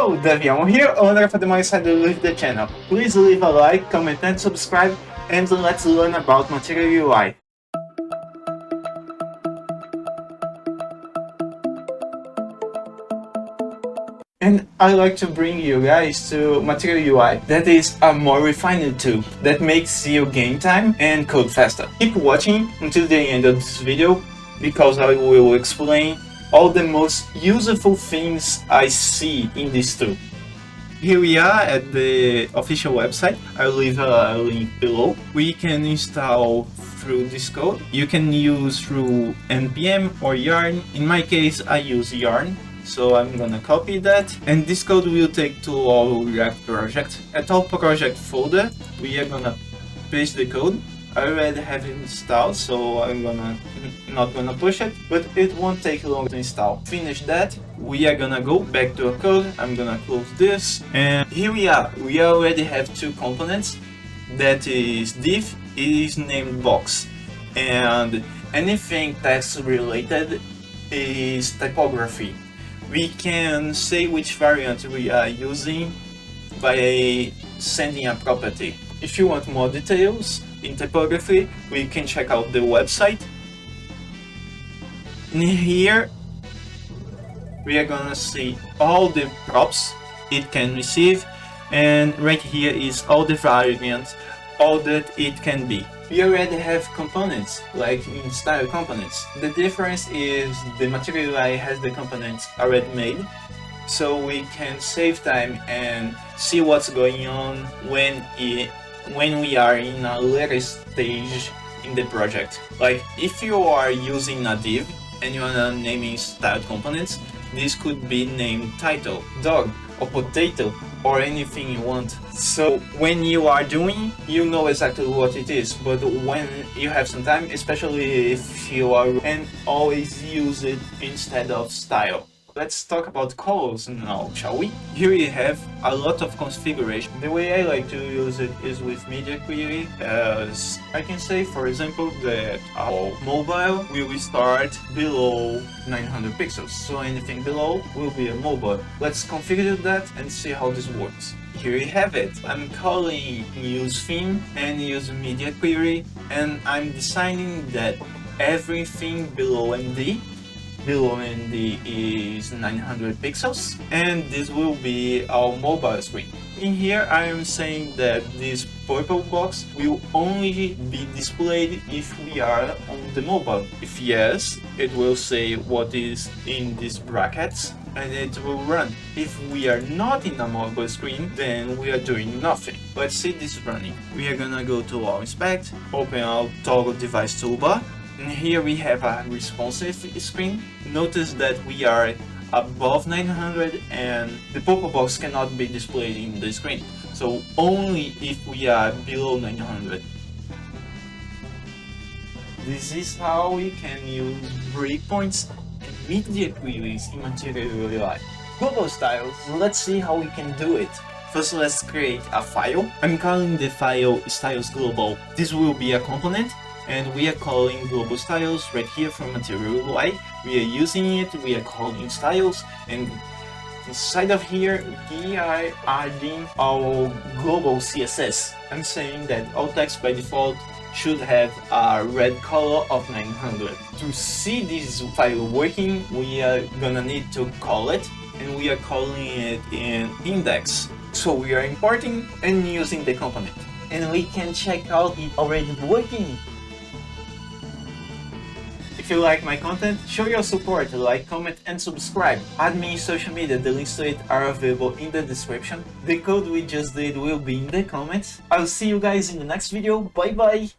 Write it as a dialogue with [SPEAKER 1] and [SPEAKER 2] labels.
[SPEAKER 1] Hello, DevALMO here, owner of the MUI side of the channel. Please leave a like, comment and subscribe, and let's learn about Material UI. And I'd like to bring you guys to Material UI. That is a more refined tool that makes you gain time and code faster. Keep watching until the end of this video because I will explain all the most useful things I see in this tool. Here we are at the official website. I'll leave a link below. We can install through this code. You can use through npm or yarn. In my case, I use yarn. So I'm gonna copy that, and this code will take to our React project. At our project folder, we are gonna paste the code. I already have it installed, so I'm not gonna push it, but it won't take long to install. Finish that, we are gonna go back to our code. I'm gonna close this, and here we are. We already have two components. That is div, it is named box, and anything text related is typography. We can say which variant we are using by sending a property. If you want more details in typography, we can check out the website. And here we are gonna see all the props it can receive, and right here is all the variants, all that it can be. We already have components, like in style components. The difference is the Material UI has the components already made, so we can save time and see what's going on when we are in a later stage in the project. Like if you are using a div and you are naming style components, this could be named title, dog, or potato, or anything you want. So when you are doing, you know exactly what it is, but when you have some time, especially if you are, and always use it instead of style. Let's talk about colors now, shall we? Here we have a lot of configuration. The way I like to use it is with media query, as I can say, for example, that our mobile will start below 900 pixels. So anything below will be a mobile. Let's configure that and see how this works. Here you have it. I'm calling use theme and use media query, and I'm deciding that everything below MD is 900 pixels, and this will be our mobile screen. In here I am saying that this purple box will only be displayed if we are on the mobile. If yes, it will say what is in these brackets and it will run. If we are not in a mobile screen, then we are doing nothing. Let's see this running. We are gonna go to our inspect, open our toggle device toolbar, and here we have a responsive screen. Notice that we are above 900 and the purple box cannot be displayed in the screen. So only if we are below 900. This is how we can use breakpoints and media queries in Material UI. Global styles, let's see how we can do it. First, let's create a file. I'm calling the file styles global. This will be a component, and we are calling global styles right here from Material UI. We are using it, we are calling styles, and inside of here we are adding our global CSS. I'm saying that all text by default should have a red color of 900. To see this file working, we are gonna need to call it, and we are calling it in index. So we are importing and using the component, and we can check out it already working. If you like my content, show your support, like, comment and subscribe. Add me in social media, the links to it are available in the description. The code we just did will be in the comments. I'll see you guys in the next video, bye bye!